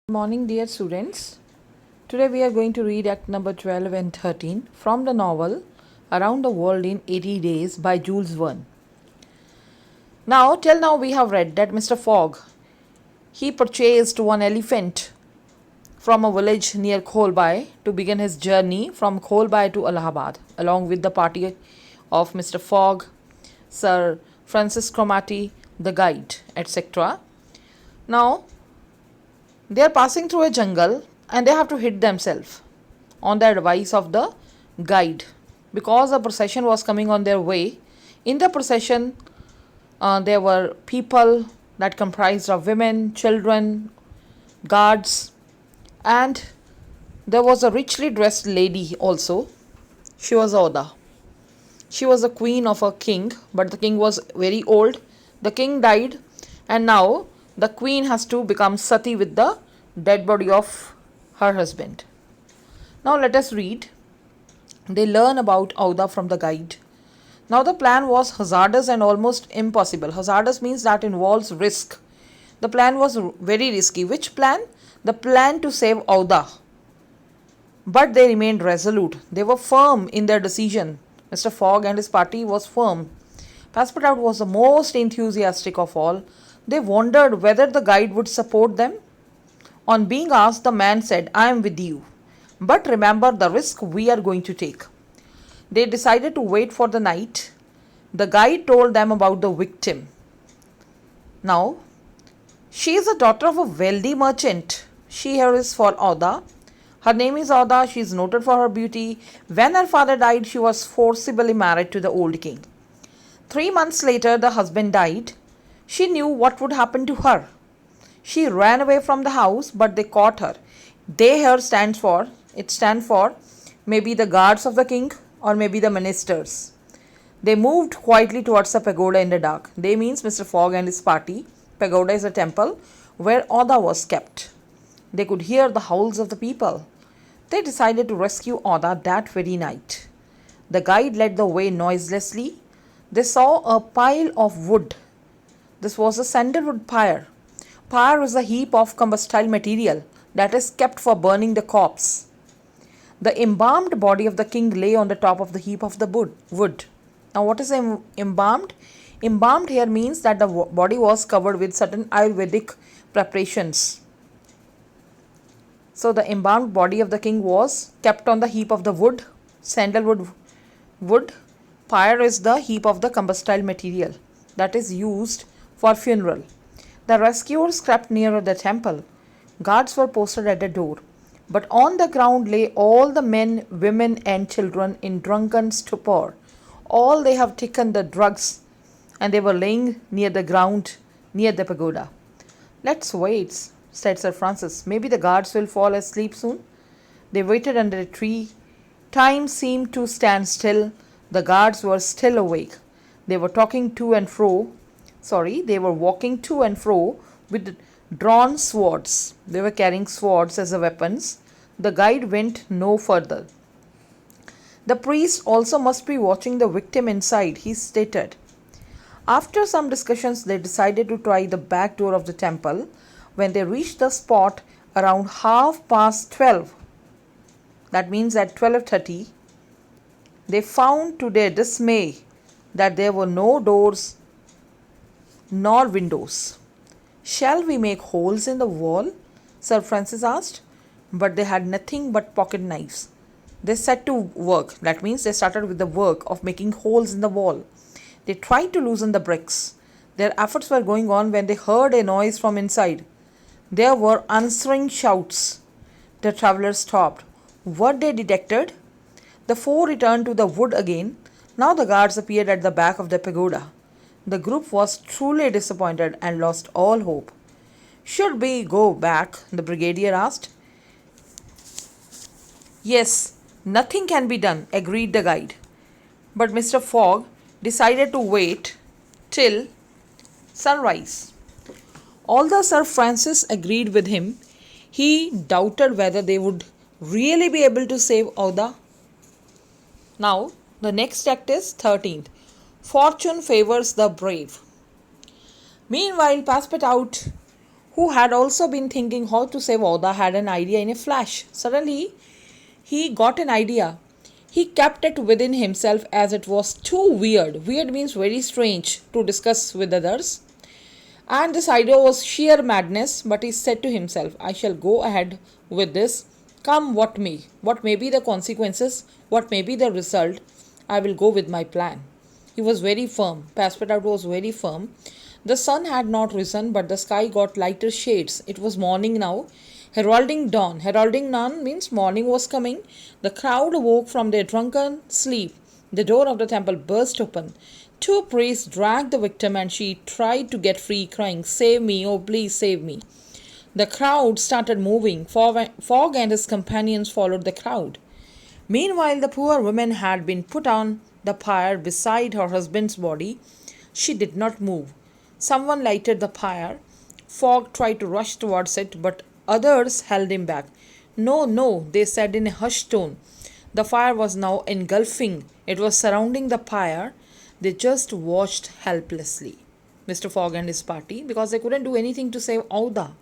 Good morning, dear students. Today we are going to read Act number 12 and 13 from the novel Around the World in 80 Days by Jules Verne. Now, till now we have read that Mr. Fogg, he purchased one elephant from a village near Kholbai to begin his journey from Kholbai to Allahabad, along with the party of Mr. Fogg, Sir Francis Cromarty, the guide, etc. Now, they are passing through a jungle and they have to hit themselves on the advice of the guide because a procession was coming on their way. In the procession, there were people that comprised of women, children, guards, and there was a richly dressed lady also. She was Oda. She was the queen of a king, but the king was very old. The king died, and now the queen has to become Sati with the dead body of her husband. Now let us read. They learn about Auda from the guide. Now the plan was hazardous and almost impossible. Hazardous means that involves risk. The plan was very risky. Which plan? The plan to save Auda. But they remained resolute. They were firm in their decision. Mr. Fogg and his party was firm. Passepartout was the most enthusiastic of all. They wondered whether the guide would support them. On being asked, the man said, "I am with you. But remember the risk we are going to take." They decided to wait for the night. The guide told them about the victim. Now, she is the daughter of a wealthy merchant. She here is for Auda. Her name is Auda. She is noted for her beauty. When her father died, she was forcibly married to the old king. 3 months later, the husband died. She knew what would happen to her. She ran away from the house, but they caught her. They here stands for maybe the guards of the king or maybe the ministers. They moved quietly towards a pagoda in the dark. They means Mr. Fogg and his party. Pagoda is a temple where Auda was kept. They could hear the howls of the people. They decided to rescue Auda that very night. The guide led the way noiselessly. They saw a pile of wood. This was a sandalwood pyre. Pyre is a heap of combustible material that is kept for burning the corpse. The embalmed body of the king lay on the top of the heap of the wood. Now, what is embalmed? Embalmed here means that the body was covered with certain Ayurvedic preparations. So, the embalmed body of the king was kept on the heap of the wood, sandalwood wood. Pyre is the heap of the combustible material that is used for funeral. The rescuers crept nearer the temple. Guards were posted at the door. But on the ground lay all the men, women, and children in drunken stupor. All they have taken the drugs and they were laying near the ground, near the pagoda. "Let's wait," said Sir Francis. "Maybe the guards will fall asleep soon." They waited under a tree. Time seemed to stand still. The guards were still awake. They were walking to and fro with drawn swords. They were carrying swords as weapons. The guide went no further. "The priest also must be watching the victim inside," he stated. After some discussions, they decided to try the back door of the temple. When they reached the spot around 12:30, that means at 12:30, they found to their dismay that there were no doors nor windows. "Shall we make holes in the wall?" Sir Francis asked. But they had nothing but pocket knives. They set to work. That means they started with the work of making holes in the wall. They tried to loosen the bricks. Their efforts were going on when they heard a noise from inside. There were answering shouts. The travelers stopped. What they detected? The four returned to the wood again. Now the guards appeared at the back of the pagoda. The group was truly disappointed and lost all hope. "Should we go back?" the brigadier asked. "Yes, nothing can be done," agreed the guide. But Mr. Fogg decided to wait till sunrise. Although Sir Francis agreed with him, he doubted whether they would really be able to save Auda. Now, the next act is 13th. Fortune favors the brave. Meanwhile, Passepartout, who had also been thinking how to save Oda, had an idea in a flash. Suddenly, he got an idea. He kept it within himself as it was too weird. Weird means very strange to discuss with others. And this idea was sheer madness, but he said to himself, I shall go ahead with this, come what may. What may be the consequences, what may be the result, I will go with my plan. He was very firm. Passepartout was very firm. The sun had not risen, but the sky got lighter shades. It was morning now, heralding dawn. Heralding dawn means morning was coming. The crowd awoke from their drunken sleep. The door of the temple burst open. Two priests dragged the victim and she tried to get free, crying, Save me, oh please save me. The crowd started moving. Fogg and his companions followed the crowd. Meanwhile, the poor woman had been put on the pyre beside her husband's body. She did not move. Someone lighted the pyre. Fogg tried to rush towards it, but others held him back. No, no, they said in a hushed tone. The fire was now engulfing. It was surrounding the pyre. They just watched helplessly, Mr. Fogg and his party, because they couldn't do anything to save Auda.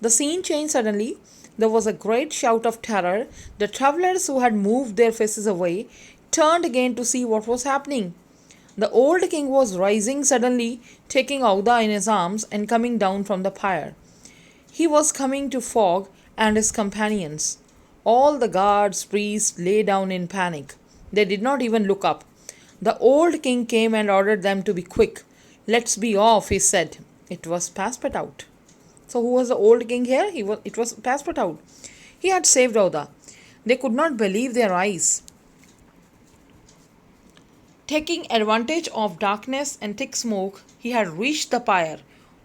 The scene changed suddenly. There was a great shout of terror. The travelers who had moved their faces away turned again to see what was happening. The old king was rising suddenly, taking Auda in his arms and coming down from the pyre. He was coming to Fogg and his companions. All the guards, priests lay down in panic. They did not even look up. The old king came and ordered them to be quick. Let's be off, he said. It was Passepartout. So who was the old king here? It was Passepartout. He had saved Auda. They could not believe their eyes. Taking advantage of darkness and thick smoke, he had reached the pyre.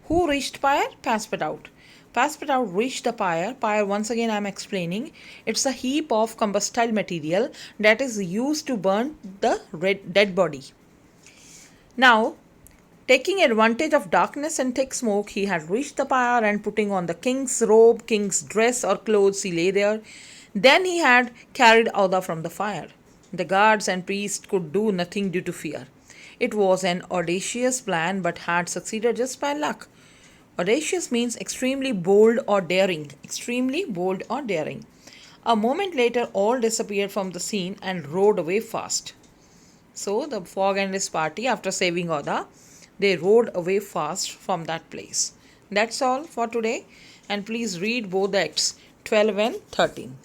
Who reached pyre? Passepartout. Passepartout reached the pyre. Pyre, once again I am explaining, it's a heap of combustible material that is used to burn the dead body. Now, taking advantage of darkness and thick smoke, he had reached the pyre and putting on the king's robe, king's dress or clothes, he lay there. Then he had carried Auda from the fire. The guards and priests could do nothing due to fear. It was an audacious plan but had succeeded just by luck. Audacious means extremely bold or daring. Extremely bold or daring. A moment later, all disappeared from the scene and rode away fast. So, the Fogg and his party, after saving Auda, they rode away fast from that place. That's all for today. And please read both acts 12 and 13.